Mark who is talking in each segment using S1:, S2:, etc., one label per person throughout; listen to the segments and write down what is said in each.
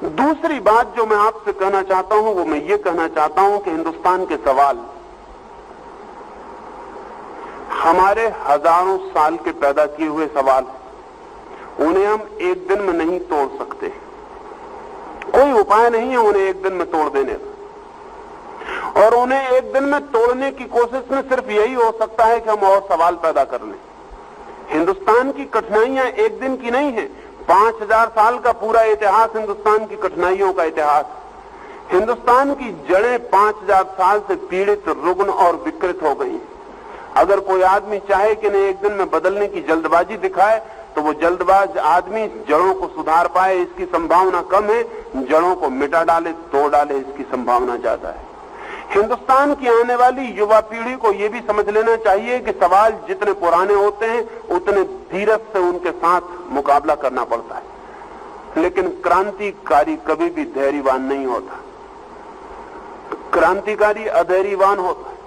S1: दूसरी बात जो मैं आपसे कहना चाहता हूं वो मैं ये कहना चाहता हूं कि हिंदुस्तान के सवाल हमारे हजारों साल के पैदा किए हुए सवाल, उन्हें हम एक दिन में नहीं तोड़ सकते। कोई उपाय नहीं है उन्हें एक दिन में तोड़ देने का, और उन्हें एक दिन में तोड़ने की कोशिश में सिर्फ यही हो सकता है कि हम और सवाल पैदा कर लें। हिंदुस्तान की कठिनाइयां एक दिन की नहीं है, 5000 साल का पूरा इतिहास हिंदुस्तान की कठिनाइयों का इतिहास। हिंदुस्तान की जड़ें 5000 साल से पीड़ित, रुग्ण और विकृत हो गई। अगर कोई आदमी चाहे कि इन्हें एक दिन में बदलने की जल्दबाजी दिखाए तो वो जल्दबाज आदमी जड़ों को सुधार पाए इसकी संभावना कम है, जड़ों को मिटा डाले, तोड़ डाले इसकी संभावना ज्यादा है। हिंदुस्तान की आने वाली युवा पीढ़ी को यह भी समझ लेना चाहिए कि सवाल जितने पुराने होते हैं उतने धीरज से उनके साथ मुकाबला करना पड़ता है। लेकिन क्रांतिकारी कभी भी धैर्यवान नहीं होता, क्रांतिकारी अधैर्यवान होता है।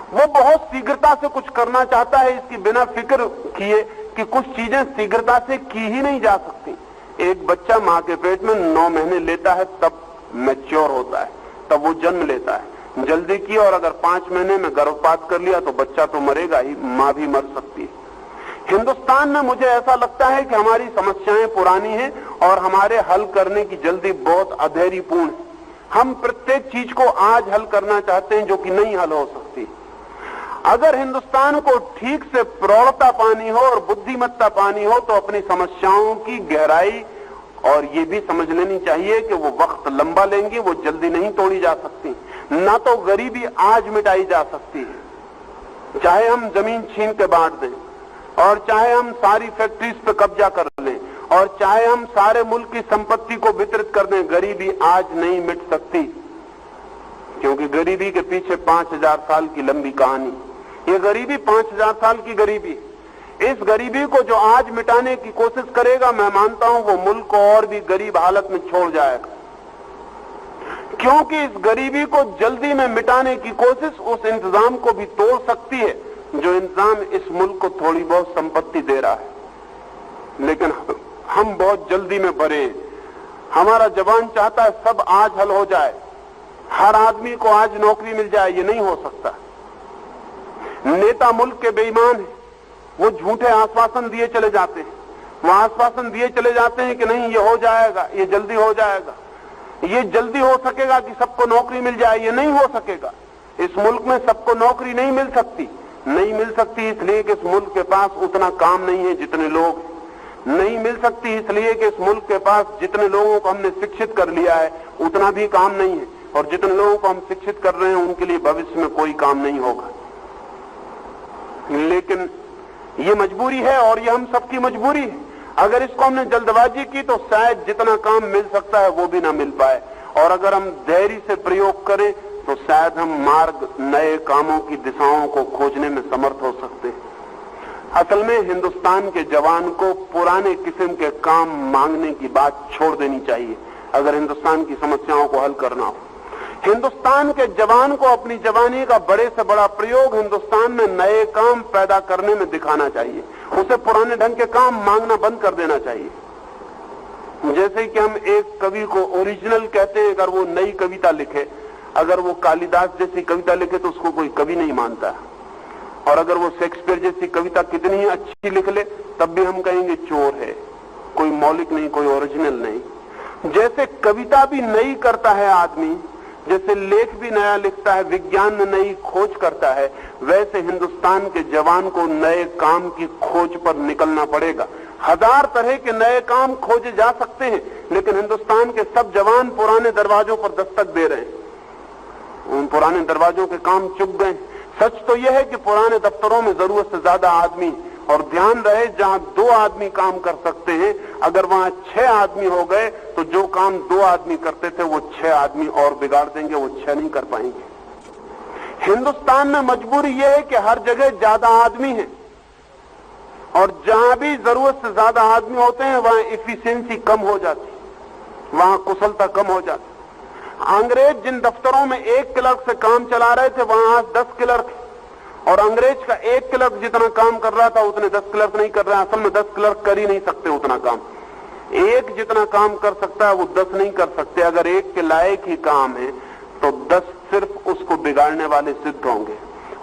S1: वो बहुत शीघ्रता से कुछ करना चाहता है, इसकी बिना फिक्र किए कि कुछ चीजें शीघ्रता से की ही नहीं जा सकती। एक बच्चा मां के पेट में 9 महीने लेता है, तब मैच्योर होता है, तब वो जन्म लेता है। जल्दी की और अगर 5 महीने में गर्भपात कर लिया तो बच्चा तो मरेगा ही, मां भी मर सकती है। हिंदुस्तान में मुझे ऐसा लगता है कि हमारी समस्याएं पुरानी हैं और हमारे हल करने की जल्दी बहुत अधैर्यपूर्ण है। हम प्रत्येक चीज को आज हल करना चाहते हैं जो कि नहीं हल हो सकती। अगर हिंदुस्तान को ठीक से प्रौढ़ता पानी हो और बुद्धिमत्ता पानी हो तो अपनी समस्याओं की गहराई और ये भी समझ लेनी चाहिए कि वो वक्त लंबा लेंगी, वो जल्दी नहीं तोड़ी जा सकती। ना तो गरीबी आज मिटाई जा सकती है, चाहे हम जमीन छीन के बांट दें, और चाहे हम सारी फैक्ट्रीज पे कब्जा कर लें, और चाहे हम सारे मुल्क की संपत्ति को वितरित कर दें, गरीबी आज नहीं मिट सकती। क्योंकि गरीबी के पीछे 5000 साल की लंबी कहानी। ये गरीबी 5000 साल की गरीबी। इस गरीबी को जो आज मिटाने की कोशिश करेगा, मैं मानता हूं वो मुल्क को और भी गरीब हालत में छोड़ जाएगा। क्योंकि इस गरीबी को जल्दी में मिटाने की कोशिश उस इंतजाम को भी तोड़ सकती है जो इंतजाम इस मुल्क को थोड़ी बहुत संपत्ति दे रहा है। लेकिन हम बहुत जल्दी में भरे। हमारा जवान चाहता है सब आज हल हो जाए, हर आदमी को आज नौकरी मिल जाए। ये नहीं हो सकता। नेता मुल्क के बेईमान हैं, वो झूठे आश्वासन दिए चले जाते हैं। वो आश्वासन दिए चले जाते हैं कि नहीं ये हो जाएगा, ये जल्दी हो जाएगा, ये जल्दी हो सकेगा कि सबको नौकरी मिल जाए। ये नहीं हो सकेगा। इस मुल्क में सबको नौकरी नहीं मिल सकती। नहीं मिल सकती इसलिए कि इस मुल्क के पास उतना काम नहीं है जितने लोग। नहीं मिल सकती इसलिए कि इस मुल्क के पास जितने लोगों को हमने शिक्षित कर लिया है उतना भी काम नहीं है, और जितने लोगों को हम शिक्षित कर रहे हैं उनके लिए भविष्य में कोई काम नहीं होगा। लेकिन ये मजबूरी है और ये हम सबकी मजबूरी है। अगर इसको हमने जल्दबाजी की तो शायद जितना काम मिल सकता है वो भी ना मिल पाए, और अगर हम धैर्य से प्रयोग करें तो शायद हम मार्ग, नए कामों की दिशाओं को खोजने में समर्थ हो सकते हैं। असल में हिंदुस्तान के जवान को पुराने किस्म के काम मांगने की बात छोड़ देनी चाहिए अगर हिंदुस्तान की समस्याओं को हल करना हो। हिंदुस्तान के जवान को अपनी जवानी का बड़े से बड़ा प्रयोग हिंदुस्तान में नए काम पैदा करने में दिखाना चाहिए। उसे पुराने ढंग के काम मांगना बंद कर देना चाहिए। जैसे कि हम एक कवि को ओरिजिनल कहते हैं, अगर वो नई कविता लिखे, अगर वो कालिदास जैसी कविता लिखे तो उसको कोई कवि नहीं मानता, और अगर वो शेक्सपियर जैसी कविता कितनी ही अच्छी लिख ले तब भी हम कहेंगे चोर है, कोई मौलिक नहीं, कोई ओरिजिनल नहीं। जैसे कविता भी नई करता है आदमी, जैसे लेख भी नया लिखता है, विज्ञान में नई खोज करता है, वैसे हिंदुस्तान के जवान को नए काम की खोज पर निकलना पड़ेगा। 1000 तरह के नए काम खोजे जा सकते हैं, लेकिन हिंदुस्तान के सब जवान पुराने दरवाजों पर दस्तक दे रहे हैं। उन पुराने दरवाजों के काम चुक गए। सच तो यह है कि पुराने दफ्तरों में जरूरत से ज्यादा आदमी, और ध्यान रहे जहां 2 आदमी काम कर सकते हैं, अगर वहां 6 आदमी हो गए तो जो काम 2 आदमी करते थे वो 6 आदमी और बिगाड़ देंगे, वो 6 नहीं कर पाएंगे। हिंदुस्तान में मजबूरी यह है कि हर जगह ज्यादा आदमी है, और जहां भी जरूरत से ज्यादा आदमी होते हैं वहां इफिशियंसी कम हो जाती, वहां कुशलता कम हो जाती। अंग्रेज जिन दफ्तरों में 1 क्लर्क से काम चला रहे थे वहां आज 10 क्लर्क, और अंग्रेज का 1 क्लर्क जितना काम कर रहा था उतने 10 क्लर्क नहीं कर रहे हैं। असल में 10 क्लर्क कर ही नहीं सकते उतना काम, एक जितना काम कर सकता है वो 10 नहीं कर सकते। अगर एक के लायक ही काम है तो 10 सिर्फ उसको बिगाड़ने वाले सिद्ध होंगे,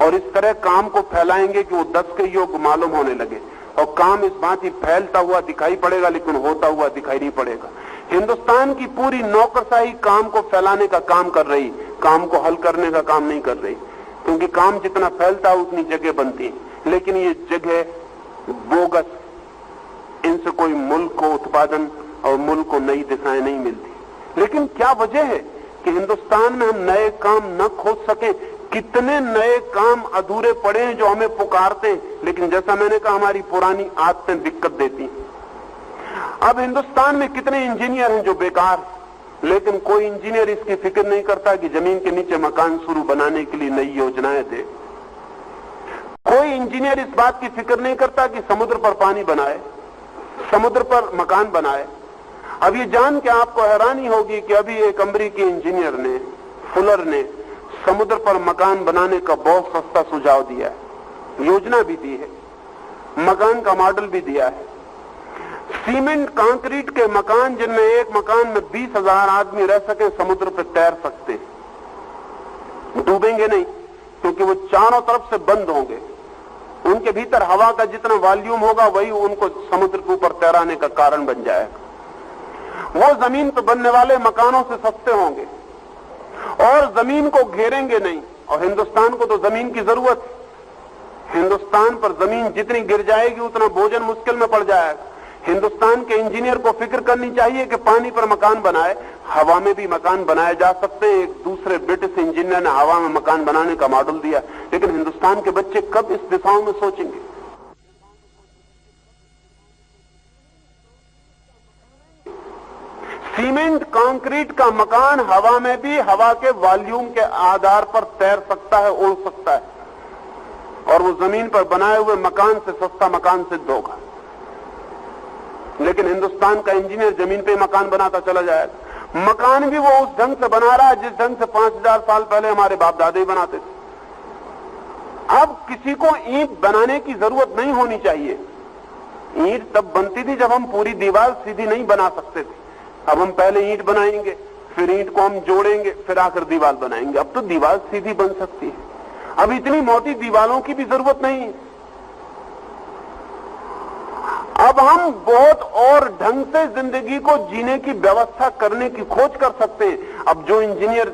S1: और इस तरह काम को फैलाएंगे कि वो 10 के योग मालूम होने लगे, और काम इस बात ही फैलता हुआ दिखाई पड़ेगा लेकिन होता हुआ दिखाई नहीं पड़ेगा। हिंदुस्तान की पूरी नौकरशाही काम को फैलाने का काम कर रही, काम को हल करने का काम नहीं कर रही, क्योंकि काम जितना फैलता है उतनी जगह बनती है। लेकिन ये जगह बोगस, इनसे कोई मुल्क को उत्पादन और मुल्क को नई दिशाएं नहीं मिलती। लेकिन क्या वजह है कि हिंदुस्तान में हम नए काम न खोज सके? कितने नए काम अधूरे पड़े हैं जो हमें पुकारते हैं, लेकिन जैसा मैंने कहा हमारी पुरानी आदतें दिक्कत देती हैं। अब हिंदुस्तान में कितने इंजीनियर हैं जो बेकार, लेकिन कोई इंजीनियर इसकी फिक्र नहीं करता कि जमीन के नीचे मकान शुरू बनाने के लिए नई योजनाएं दे। कोई इंजीनियर इस बात की फिक्र नहीं करता कि समुद्र पर पानी बनाए, समुद्र पर मकान बनाए। अब ये जान के आपको हैरानी होगी कि अभी एक अमेरिकी इंजीनियर ने, फुलर ने, समुद्र पर मकान बनाने का बहुत सस्ता सुझाव दिया है, योजना भी दी है, मकान का मॉडल भी दिया है। सीमेंट कंक्रीट के मकान जिनमें एक मकान में 20,000 आदमी रह सके, समुद्र पर तैर सकते, डूबेंगे नहीं, क्योंकि वो चारों तरफ से बंद होंगे। उनके भीतर हवा का जितना वॉल्यूम होगा वही उनको समुद्र के ऊपर तैराने का कारण बन जाएगा। वो जमीन पर बनने वाले मकानों से सस्ते होंगे और जमीन को घेरेंगे नहीं। और हिंदुस्तान को तो जमीन की जरूरत है। हिंदुस्तान पर जमीन जितनी गिर जाएगी उतना भोजन मुश्किल में पड़ जाएगा। हिंदुस्तान के इंजीनियर को फिक्र करनी चाहिए कि पानी पर मकान बनाए, हवा में भी मकान बनाए जा सकते हैं। एक दूसरे ब्रिटिश इंजीनियर ने हवा में मकान बनाने का मॉडल दिया, लेकिन हिंदुस्तान के बच्चे कब इस दिशाओं में सोचेंगे? सीमेंट कंक्रीट का मकान हवा में भी हवा के वॉल्यूम के आधार पर तैर सकता है, उड़ सकता है, और वो जमीन पर बनाए हुए मकान से सस्ता मकान सिद्ध होगा। लेकिन हिंदुस्तान का इंजीनियर जमीन पे मकान बनाता चला जाएगा। मकान भी वो उस ढंग से बना रहा है जिस ढंग से 5000 साल पहले हमारे बाप दादे बनाते थे। अब किसी को ईंट बनाने की जरूरत नहीं होनी चाहिए। ईंट तब बनती थी जब हम पूरी दीवार सीधी नहीं बना सकते थे। अब हम पहले ईंट बनाएंगे, फिर ईंट को हम जोड़ेंगे, फिर आकर दीवार बनाएंगे। अब तो दीवार सीधी बन सकती है। अब इतनी मोटी दीवारों की भी जरूरत नहीं। अब हम बहुत और ढंग से जिंदगी को जीने की व्यवस्था करने की खोज कर सकते हैं। अब जो इंजीनियर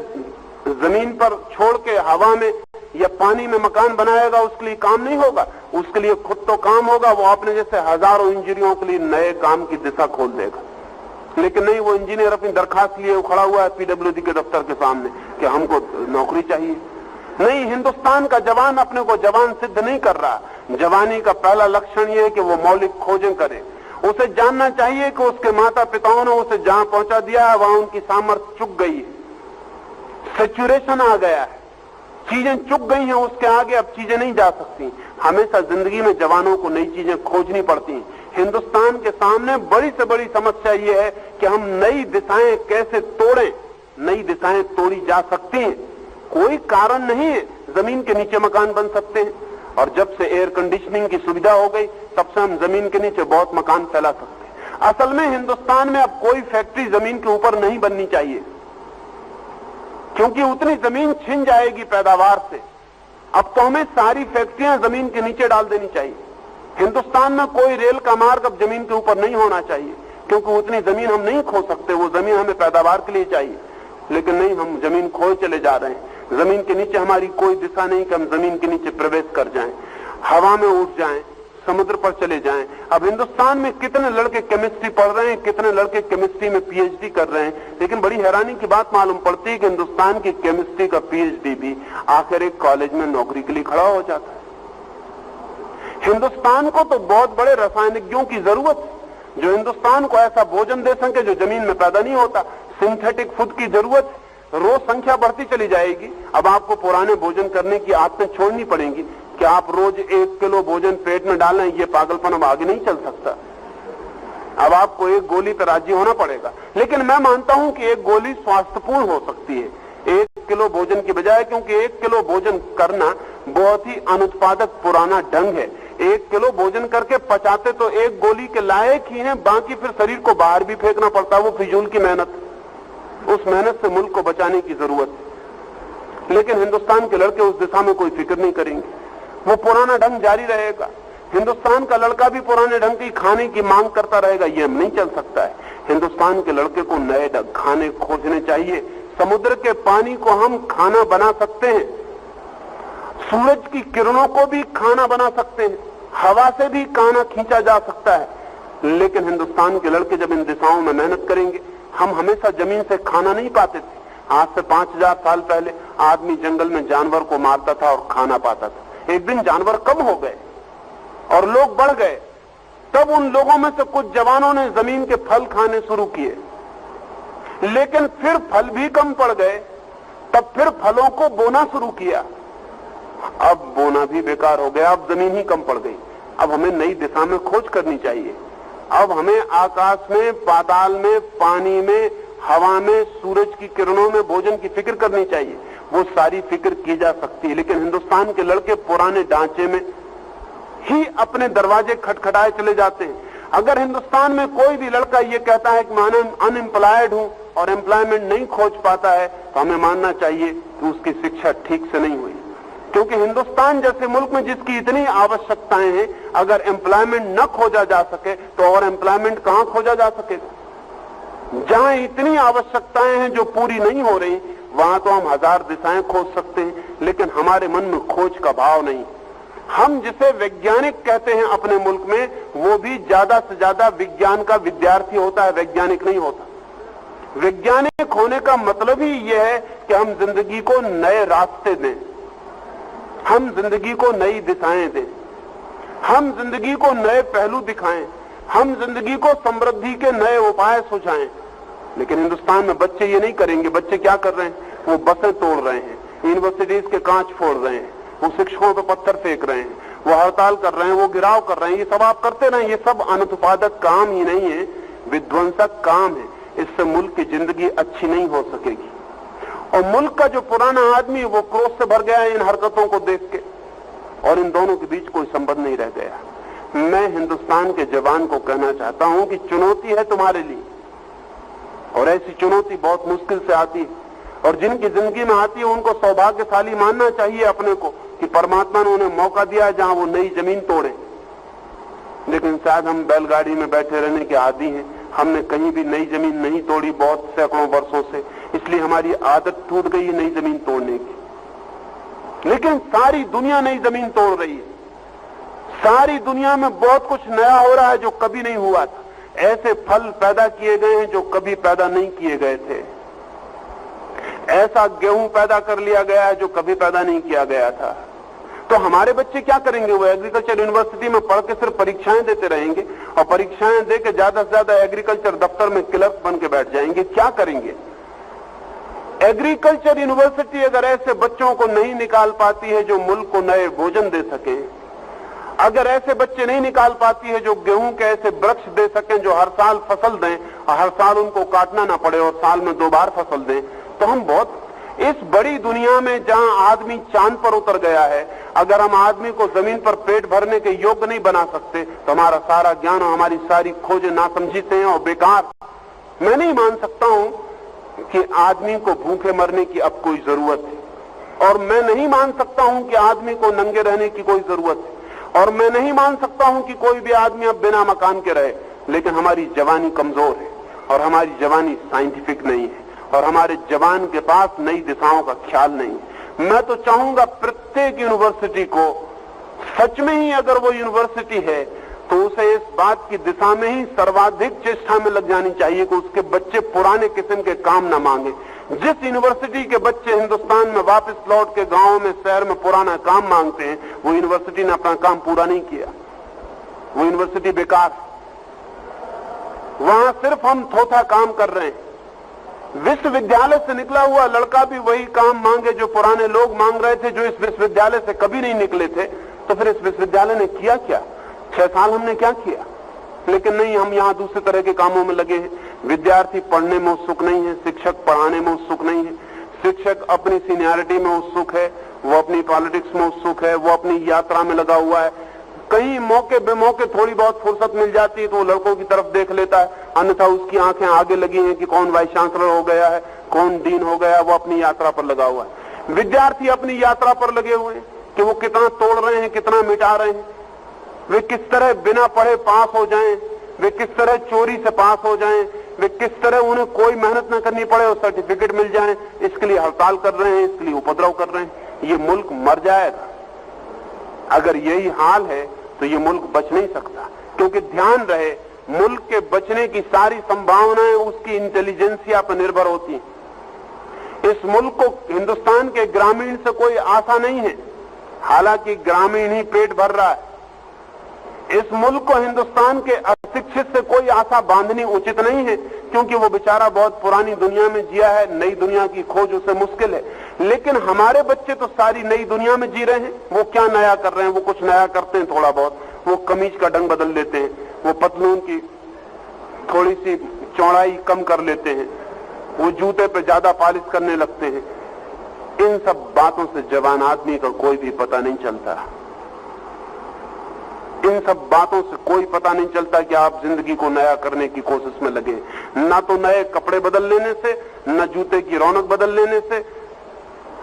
S1: जमीन पर छोड़ के हवा में या पानी में मकान बनाएगा उसके लिए काम नहीं होगा, उसके लिए खुद तो काम होगा। वो अपने जैसे हजारों इंजीनियरों के लिए नए काम की दिशा खोल देगा। लेकिन नहीं, वो इंजीनियर अपनी दरखास्त लिए खड़ा हुआ है पीडब्ल्यूडी के दफ्तर के सामने कि हमको नौकरी चाहिए। नहीं, हिंदुस्तान का जवान अपने को जवान सिद्ध नहीं कर रहा। जवानी का पहला लक्षण यह है कि वो मौलिक खोजें करे। उसे जानना चाहिए कि उसके माता पिताओं ने उसे जहां पहुंचा दिया है वहां उनकी सामर्थ्य चुक गई है, सैचुरेशन आ गया है, चीजें चुक गई हैं, उसके आगे अब चीजें नहीं जा सकती। हमेशा जिंदगी में जवानों को नई चीजें खोजनी पड़ती हैं। हिंदुस्तान के सामने बड़ी से बड़ी समस्या यह है कि हम नई दिशाएं कैसे तोड़ें। नई दिशाएं तोड़ी जा सकती हैं, कोई कारण नहीं है। जमीन के नीचे मकान बन सकते हैं, और जब से एयर कंडीशनिंग की सुविधा हो गई तब से हम जमीन के नीचे बहुत मकान फैला सकते हैं। असल में हिंदुस्तान में अब कोई फैक्ट्री जमीन के ऊपर नहीं बननी चाहिए, क्योंकि उतनी जमीन छिन जाएगी पैदावार से। अब तो हमें सारी फैक्ट्रियां जमीन के नीचे डाल देनी चाहिए। हिंदुस्तान में कोई रेल का मार्ग अब जमीन के ऊपर नहीं होना चाहिए, क्योंकि उतनी जमीन हम नहीं खो सकते। वो जमीन हमें पैदावार के लिए चाहिए, लेकिन नहीं, हम जमीन खोए चले जा रहे हैं। जमीन के नीचे हमारी कोई दिशा नहीं कि हम जमीन के नीचे प्रवेश कर जाएं, हवा में उठ जाएं, समुद्र पर चले जाएं। अब हिंदुस्तान में कितने लड़के केमिस्ट्री पढ़ रहे हैं, कितने लड़के केमिस्ट्री में पीएचडी कर रहे हैं, लेकिन बड़ी हैरानी की बात मालूम पड़ती है कि हिंदुस्तान की केमिस्ट्री का पीएचडी भी आखिर एक कॉलेज में नौकरी के लिए खड़ा हो जाता है। हिंदुस्तान को तो बहुत बड़े रासायनिकों की जरूरत है जो हिंदुस्तान को ऐसा भोजन दे सके जो जमीन में पैदा नहीं होता। सिंथेटिक फूड की जरूरत, रोज संख्या बढ़ती चली जाएगी। अब आपको पुराने भोजन करने की आदतें छोड़नी पड़ेंगी कि आप रोज 1 किलो भोजन पेट में डालें, ये पागलपन अब आगे नहीं चल सकता। अब आपको एक गोली पर राजी होना पड़ेगा। लेकिन मैं मानता हूं कि एक गोली स्वास्थ्यपूर्ण हो सकती है 1 किलो भोजन की बजाय, क्योंकि 1 किलो भोजन करना बहुत ही अनुत्पादक पुराना ढंग है। 1 किलो भोजन करके पचाते तो 1 गोली के लायक ही हैं, बाकी फिर शरीर को बाहर भी फेंकना पड़ता है। वो फिजूल की मेहनत, उस मेहनत से मुल्क को बचाने की जरूरत है। लेकिन हिंदुस्तान के लड़के उस दिशा में कोई फिक्र नहीं करेंगे, वो पुराना ढंग जारी रहेगा। हिंदुस्तान का लड़का भी पुराने ढंग की खाने की मांग करता रहेगा, ये नहीं चल सकता है। हिंदुस्तान के लड़के को नए खाने खोजने चाहिए। समुद्र के पानी को हम खाना बना सकते हैं, सूरज की किरणों को भी खाना बना सकते हैं, हवा से भी खाना खींचा जा सकता है। लेकिन हिंदुस्तान के लड़के जब इन दिशाओं में मेहनत करेंगे, हम हमेशा जमीन से खाना नहीं पाते थे। आज से 5000 साल पहले आदमी जंगल में जानवर को मारता था और खाना पाता था। एक दिन जानवर कम हो गए और लोग बढ़ गए, तब उन लोगों में से कुछ जवानों ने जमीन के फल खाने शुरू किए। लेकिन फिर फल भी कम पड़ गए, तब फिर फलों को बोना शुरू किया। अब बोना भी बेकार हो गया, अब जमीन ही कम पड़ गई। अब हमें नई दिशा में खोज करनी चाहिए। अब हमें आकाश में, पाताल में, पानी में, हवा में, सूरज की किरणों में भोजन की फिक्र करनी चाहिए। वो सारी फिक्र की जा सकती है, लेकिन हिंदुस्तान के लड़के पुराने ढांचे में ही अपने दरवाजे खटखटाए चले जाते हैं। अगर हिंदुस्तान में कोई भी लड़का ये कहता है कि मैं अनएम्प्लॉयड हूं और एम्प्लॉयमेंट नहीं खोज पाता है, तो हमें मानना चाहिए कि उसकी शिक्षा ठीक से नहीं हुई। क्योंकि हिंदुस्तान जैसे मुल्क में जिसकी इतनी आवश्यकताएं हैं, अगर एम्प्लॉयमेंट न खोजा जा सके तो और एम्प्लॉयमेंट कहां खोजा जा सकेगा। जहां इतनी आवश्यकताएं हैं जो पूरी नहीं हो रही, वहां तो हम 1000 दिशाएं खोज सकते हैं, लेकिन हमारे मन में खोज का भाव नहीं। हम जिसे वैज्ञानिक कहते हैं अपने मुल्क में, वो भी ज्यादा से ज्यादा विज्ञान का विद्यार्थी होता है, वैज्ञानिक नहीं होता। वैज्ञानिक होने का मतलब ही यह है कि हम जिंदगी को नए रास्ते दें, हम जिंदगी को नई दिशाएं दें, हम जिंदगी को नए पहलू दिखाएं, हम जिंदगी को समृद्धि के नए उपाय सुझाएं। लेकिन हिंदुस्तान में बच्चे ये नहीं करेंगे। बच्चे क्या कर रहे हैं? वो बसें तोड़ रहे हैं, यूनिवर्सिटीज के कांच फोड़ रहे हैं, वो शिक्षकों पर पत्थर फेंक रहे हैं, वो हड़ताल कर रहे हैं, वो गिराव कर रहे हैं। ये सब आप करते रहें, ये सब अनुत्पादक काम ही नहीं है, विध्वंसक काम है। इससे मुल्क की जिंदगी अच्छी नहीं हो सकेगी। और मुल्क का जो पुराना आदमी वो क्रोध से भर गया है इन हरकतों को देख के, और इन दोनों के बीच कोई संबंध नहीं रह गया। मैं हिंदुस्तान के जवान को कहना चाहता हूं कि चुनौती है तुम्हारे लिए, और ऐसी चुनौती बहुत मुश्किल से आती है, और जिनकी जिंदगी में आती है उनको सौभाग्यशाली मानना चाहिए अपने को कि परमात्मा ने उन्हें मौका दिया जहां वो नई जमीन तोड़े। लेकिन शायद हम बैलगाड़ी में बैठे रहने के आदी हैं, हमने कहीं भी नई जमीन नहीं तोड़ी बहुत सैकड़ों वर्षों से, इसलिए हमारी आदत टूट गई है नई जमीन तोड़ने की। लेकिन सारी दुनिया नई जमीन तोड़ रही है, सारी दुनिया में बहुत कुछ नया हो रहा है जो कभी नहीं हुआ था। ऐसे फल पैदा किए गए हैं जो कभी पैदा नहीं किए गए थे, ऐसा गेहूं पैदा कर लिया गया है जो कभी पैदा नहीं किया गया था। तो हमारे बच्चे क्या करेंगे? वो एग्रीकल्चर यूनिवर्सिटी में पढ़ के सिर्फ परीक्षाएं देते रहेंगे, और परीक्षाएं दे के ज्यादा से ज्यादा एग्रीकल्चर दफ्तर में क्लर्क बन के बैठ जाएंगे। क्या करेंगे? एग्रीकल्चर यूनिवर्सिटी अगर ऐसे बच्चों को नहीं निकाल पाती है जो मुल्क को नए भोजन दे सके, अगर ऐसे बच्चे नहीं निकाल पाती है जो गेहूं के ऐसे वृक्ष दे सकें जो हर साल फसल दें और हर साल उनको काटना ना पड़े और साल में 2 बार फसल दें, तो हम बहुत इस बड़ी दुनिया में जहां आदमी चांद पर उतर गया है, अगर हम आदमी को जमीन पर पेट भरने के योग्य नहीं बना सकते तो हमारा सारा ज्ञान और हमारी सारी खोजें नासमझी से हैं और बेकार। मैं नहीं मान सकता हूं कि आदमी को भूखे मरने की अब कोई जरूरत है, और मैं नहीं मान सकता हूं कि आदमी को नंगे रहने की कोई जरूरत है, और मैं नहीं मान सकता हूं कि कोई भी आदमी अब बिना मकान के रहे। लेकिन हमारी जवानी कमजोर है, और हमारी जवानी साइंटिफिक नहीं है, और हमारे जवान के पास नई दिशाओं का ख्याल नहीं है। मैं तो चाहूंगा प्रत्येक यूनिवर्सिटी को, सच में ही अगर वो यूनिवर्सिटी है तो उसे इस बात की दिशा में ही सर्वाधिक चेष्टा में लग जानी चाहिए कि उसके बच्चे पुराने किस्म के काम न मांगे। जिस यूनिवर्सिटी के बच्चे हिंदुस्तान में वापस लौट के गांव में, शहर में पुराना काम मांगते हैं, वो यूनिवर्सिटी ने अपना काम पूरा नहीं किया, वो यूनिवर्सिटी बेकार। वहां सिर्फ हम थोथा काम कर रहे हैं। विश्वविद्यालय से निकला हुआ लड़का भी वही काम मांगे जो पुराने लोग मांग रहे थे, जो इस विश्वविद्यालय से कभी नहीं निकले थे। तो फिर इस विश्वविद्यालय ने किया क्या? 6 साल हमने क्या किया? लेकिन नहीं, हम यहां दूसरे तरह के कामों में लगे हैं। विद्यार्थी पढ़ने में उत्सुक नहीं है, शिक्षक पढ़ाने में उत्सुक नहीं है। शिक्षक अपनी सीनियरिटी में उत्सुक है, वो अपनी पॉलिटिक्स में उत्सुक है, वो अपनी यात्रा में लगा हुआ है। कहीं मौके बेमौके थोड़ी बहुत फुर्सत मिल जाती है तो वो लड़कों की तरफ देख लेता है, अन्यथा उसकी आंखें आगे लगी हैं कि कौन वाइस चांसलर हो गया है, कौन डीन हो गया, वो अपनी यात्रा पर लगा हुआ है। विद्यार्थी अपनी यात्रा पर लगे हुए हैं कि वो कितना तोड़ रहे हैं, कितना मिटा रहे हैं, वे किस तरह बिना पढ़े पास हो जाएं, वे किस तरह चोरी से पास हो जाएं, वे किस तरह उन्हें कोई मेहनत न करनी पड़े और सर्टिफिकेट मिल जाए, इसके लिए हड़ताल कर रहे हैं, इसके लिए उपद्रव कर रहे हैं। ये मुल्क मर जाएगा। अगर यही हाल है तो ये मुल्क बच नहीं सकता, क्योंकि ध्यान रहे मुल्क के बचने की सारी संभावनाएं उसकी इंटेलिजेंसिया पर निर्भर होती हैं। इस मुल्क को हिंदुस्तान के ग्रामीण से कोई आशा नहीं है, हालांकि ग्रामीण ही पेट भर रहा है। इस मुल्क को हिंदुस्तान के अशिक्षित से कोई आशा बांधनी उचित नहीं है, क्योंकि वो बेचारा बहुत पुरानी दुनिया में जिया है, नई दुनिया की खोज उसे मुश्किल है। लेकिन हमारे बच्चे तो सारी नई दुनिया में जी रहे हैं। वो क्या नया कर रहे हैं? वो कुछ नया करते हैं थोड़ा बहुत, वो कमीज का ढंग बदल लेते हैं, वो पतलून की थोड़ी सी चौड़ाई कम कर लेते हैं, वो जूते पे ज्यादा पॉलिश करने लगते हैं। इन सब बातों से जवान आदमी का कोई भी पता नहीं चलता। इन सब बातों से कोई पता नहीं चलता कि आप जिंदगी को नया करने की कोशिश में लगे। ना तो नए कपड़े बदल लेने से, न जूते की रौनक बदल लेने से,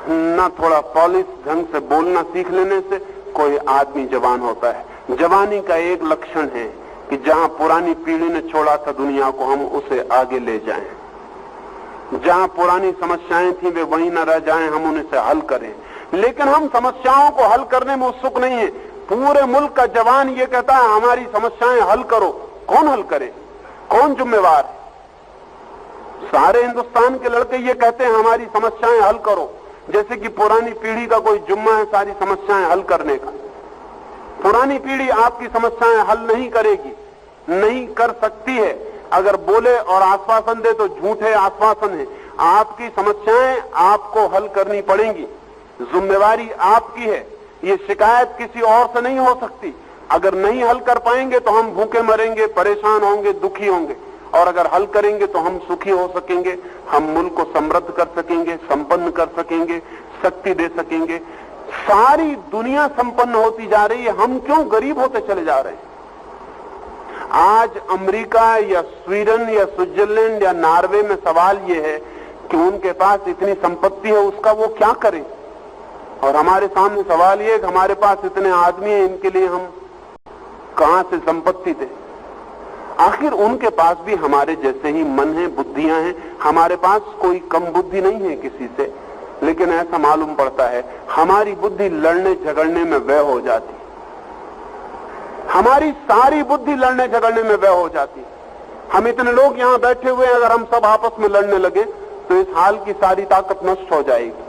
S1: न थोड़ा पॉलिश ढंग से बोलना सीख लेने से कोई आदमी जवान होता है। जवानी का एक लक्षण है कि जहां पुरानी पीढ़ी ने छोड़ा था दुनिया को, हम उसे आगे ले जाएं। जहां पुरानी समस्याएं थी वे वहीं न रह जाएं, हम उनसे हल करें। लेकिन हम समस्याओं को हल करने में उत्सुक नहीं है। पूरे मुल्क का जवान ये कहता है हमारी समस्याएं हल करो। कौन हल करे? कौन जिम्मेवार है? सारे हिंदुस्तान के लड़के ये कहते हैं हमारी समस्याएं हल करो, जैसे कि पुरानी पीढ़ी का कोई जुम्मा है सारी समस्याएं हल करने का। पुरानी पीढ़ी आपकी समस्याएं हल नहीं करेगी, नहीं कर सकती है। अगर बोले और आश्वासन दे तो झूठे आश्वासन है। आपकी समस्याएं आपको हल करनी पड़ेंगी, जिम्मेवारी आपकी है। ये शिकायत किसी और से नहीं हो सकती। अगर नहीं हल कर पाएंगे तो हम भूखे मरेंगे, परेशान होंगे, दुखी होंगे, और अगर हल करेंगे तो हम सुखी हो सकेंगे, हम मुल्क को समृद्ध कर सकेंगे, संपन्न कर सकेंगे, शक्ति दे सकेंगे। सारी दुनिया संपन्न होती जा रही है, हम क्यों गरीब होते चले जा रहे हैं? आज अमेरिका या स्वीडन या स्विट्जरलैंड या नॉर्वे में सवाल यह है कि उनके पास इतनी संपत्ति है, उसका वो क्या करें? और हमारे सामने सवाल ये है कि हमारे पास इतने आदमी हैं, इनके लिए हम कहां से संपत्ति दें? आखिर उनके पास भी हमारे जैसे ही मन है, बुद्धियां हैं। हमारे पास कोई कम बुद्धि नहीं है किसी से, लेकिन ऐसा मालूम पड़ता है हमारी बुद्धि लड़ने झगड़ने में व्यय हो जाती। हमारी सारी बुद्धि लड़ने झगड़ने में व्यय हो जाती। हम इतने लोग यहां बैठे हुए हैं, अगर हम सब आपस में लड़ने लगे तो इस हाल की सारी ताकत नष्ट हो जाएगी।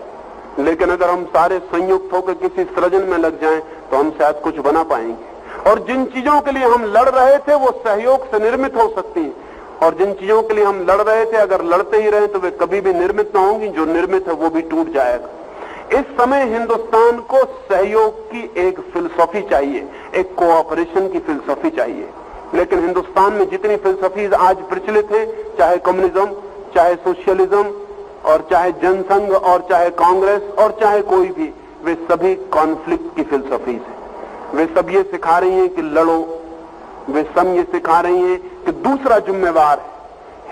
S1: लेकिन अगर हम सारे संयुक्त होकर किसी सृजन में लग जाएं तो हम शायद कुछ बना पाएंगे। और जिन चीजों के लिए हम लड़ रहे थे वो सहयोग से निर्मित हो सकती हैं, और जिन चीजों के लिए हम लड़ रहे थे अगर लड़ते ही रहे तो वे कभी भी निर्मित न होंगी। जो निर्मित है वो भी टूट जाएगा। इस समय हिंदुस्तान को सहयोग की एक फिलसफी चाहिए, एक कोऑपरेशन की फिलसफी चाहिए। लेकिन हिंदुस्तान में जितनी फिलसफीज आज प्रचलित है, चाहे कम्युनिज्म, चाहे सोशलिज्म, और चाहे जनसंघ, और चाहे कांग्रेस, और चाहे कोई भी, वे सभी कॉन्फ्लिक्ट की फिलसफीज है। वे सब ये सिखा रही हैं कि लड़ो, वे सब ये सिखा रही हैं कि दूसरा जिम्मेवार है।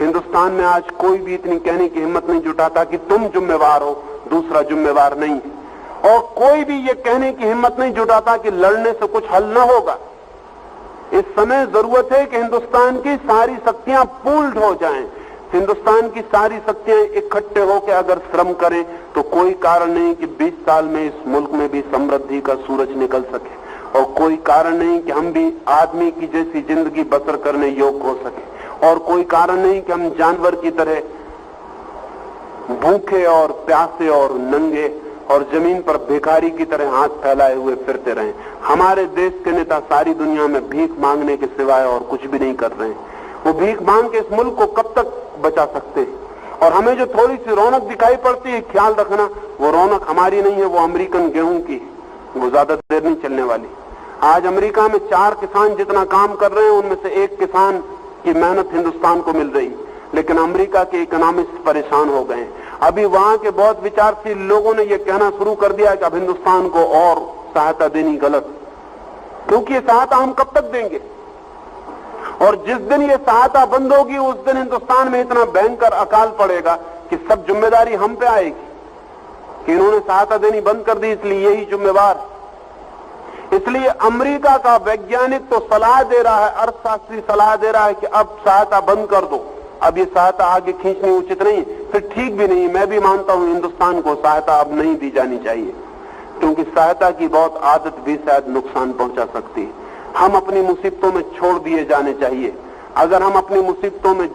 S1: हिंदुस्तान में आज कोई भी इतनी कहने की हिम्मत नहीं जुटाता कि तुम जिम्मेवार हो, दूसरा जिम्मेवार नहीं है। और कोई भी ये कहने की हिम्मत नहीं जुटाता कि लड़ने से कुछ हल न होगा। इस समय जरूरत है कि हिंदुस्तान की सारी शक्तियां पूल्ड हो जाएं। हिंदुस्तान की सारी शक्तियां इकट्ठे होकर अगर श्रम करें तो कोई कारण नहीं कि 20 साल में इस मुल्क में भी समृद्धि का सूरज निकल सके, और कोई कारण नहीं कि हम भी आदमी की जैसी जिंदगी बसर करने योग्य हो सके, और कोई कारण नहीं कि हम जानवर की तरह भूखे और प्यासे और नंगे और जमीन पर भिखारी की तरह हाथ फैलाए हुए फिरते रहें। हमारे देश के नेता सारी दुनिया में भीख मांगने के सिवाय और कुछ भी नहीं कर रहे हैं। वो भीख मांग के इस मुल्क को कब तक बचा सकते हैं? और हमें जो थोड़ी सी रौनक दिखाई पड़ती है, ख्याल रखना वो रौनक हमारी नहीं है, वो अमेरिकन गेहूं की, वो ज्यादा देर नहीं चलने वाली। आज अमेरिका में 4 किसान जितना काम कर रहे हैं, उनमें से 1 किसान की मेहनत हिंदुस्तान को मिल रही, लेकिन अमेरिका के इकोनॉमिस्ट परेशान हो गए। अभी वहां के बहुत विचारशील लोगों ने यह कहना शुरू कर दिया कि अब हिंदुस्तान को और सहायता देनी गलत। क्योंकि ये सहायता हम कब तक देंगे? और जिस दिन ये सहायता बंद होगी उस दिन हिंदुस्तान में इतना भयंकर अकाल पड़ेगा कि सब जिम्मेदारी हम पे आएगी कि इन्होंने सहायता देनी बंद कर दी, इसलिए यही जिम्मेवार है। इसलिए अमेरिका का वैज्ञानिक तो सलाह दे रहा है, अर्थशास्त्री सलाह दे रहा है कि अब सहायता बंद कर दो, अब ये सहायता आगे खींचनी उचित नहीं, फिर ठीक भी नहीं। मैं भी मानता हूं हिंदुस्तान को सहायता अब नहीं दी जानी चाहिए, क्योंकि सहायता की बहुत आदत भी शायद नुकसान पहुंचा सकती है। हम अपनी मुसीबतों में छोड़ दिए जाने चाहिए। अगर हम अपनी मुसीबतों में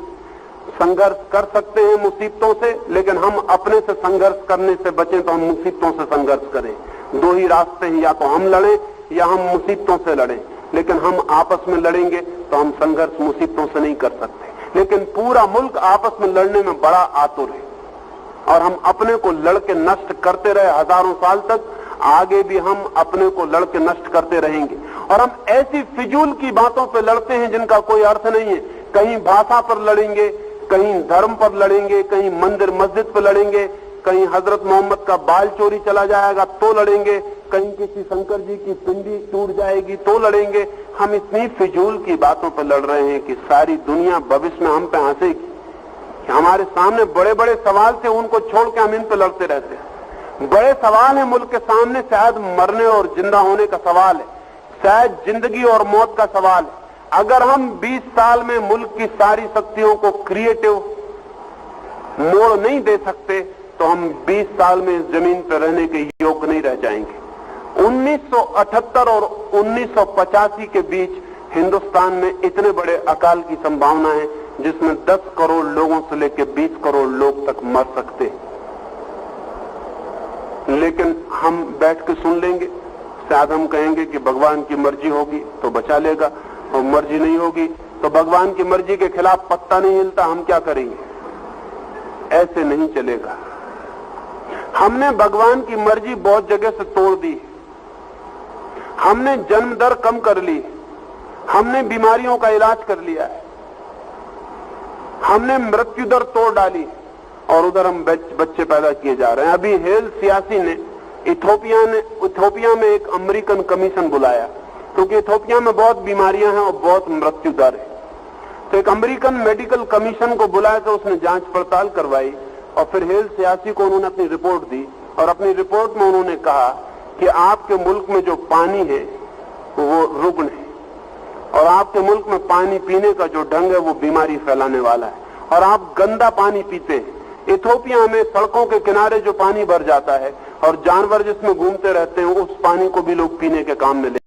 S1: संघर्ष कर सकते हैं मुसीबतों से, लेकिन हम अपने से संघर्ष करने से बचें तो हम मुसीबतों से संघर्ष करें। दो ही रास्ते हैं, या तो हम लड़ें या हम मुसीबतों से लड़ें, लेकिन हम आपस में लड़ेंगे तो हम संघर्ष मुसीबतों से नहीं कर सकते। लेकिन पूरा मुल्क आपस में लड़ने में बड़ा आतुर है और हम अपने को लड़के नष्ट करते रहे हजारों साल तक, आगे भी हम अपने को लड़के नष्ट करते रहेंगे। और हम ऐसी फिजूल की बातों पर लड़ते हैं जिनका कोई अर्थ नहीं है। कहीं भाषा पर लड़ेंगे, कहीं धर्म पर लड़ेंगे, कहीं मंदिर मस्जिद पर लड़ेंगे, कहीं हजरत मोहम्मद का बाल चोरी चला जाएगा तो लड़ेंगे, कहीं किसी शंकर जी की पिंडी टूट जाएगी तो लड़ेंगे। हम इतनी फिजूल की बातों पर लड़ रहे हैं कि सारी दुनिया भविष्य में हम पे हंसेगी कि हमारे सामने बड़े बड़े सवाल थे, उनको छोड़ के हम इन पे लड़ते रहते हैं। बड़े सवाल है मुल्क के सामने, शायद मरने और जिंदा होने का सवाल है, शायद जिंदगी और मौत का सवाल है। अगर हम 20 साल में मुल्क की सारी शक्तियों को क्रिएटिव मोड़ नहीं दे सकते तो हम 20 साल में इस जमीन पर रहने के योग्य नहीं रह जाएंगे। 1978 और 1985 के बीच हिंदुस्तान में इतने बड़े अकाल की संभावना है जिसमें 10 करोड़ लोगों से लेकर 20 करोड़ लोग तक मर सकते हैं। लेकिन हम बैठ के सुन लेंगे, शायद हम कहेंगे कि भगवान की मर्जी होगी तो बचा लेगा, और मर्जी नहीं होगी तो भगवान की मर्जी के खिलाफ पत्ता नहीं हिलता, हम क्या करेंगे? ऐसे नहीं चलेगा। हमने भगवान की मर्जी बहुत जगह से तोड़ दी, हमने जन्म दर कम कर ली, हमने बीमारियों का इलाज कर लिया है, हमने मृत्यु दर तोड़ डाली और उधर हम बच्चे पैदा किए जा रहे हैं। अभी हेल सियासी ने इथोपिया में एक अमेरिकन कमीशन बुलाया, क्योंकि इथोपिया में बहुत बीमारियां हैं और बहुत मृत्यु दर है। तो एक अमेरिकन मेडिकल कमीशन को बुलाया तो उसने जांच पड़ताल करवाई और फिर हेल सियासी को उन्होंने अपनी रिपोर्ट दी, और अपनी रिपोर्ट में उन्होंने कहा कि आपके मुल्क में जो पानी है वो रुग्ण है, और आपके मुल्क में पानी पीने का जो ढंग है वो बीमारी फैलाने वाला है, और आप गंदा पानी पीते हैं। इथोपिया में सड़कों के किनारे जो पानी भर जाता है और जानवर जिसमें घूमते रहते हैं, उस पानी को भी लोग पीने के काम में ले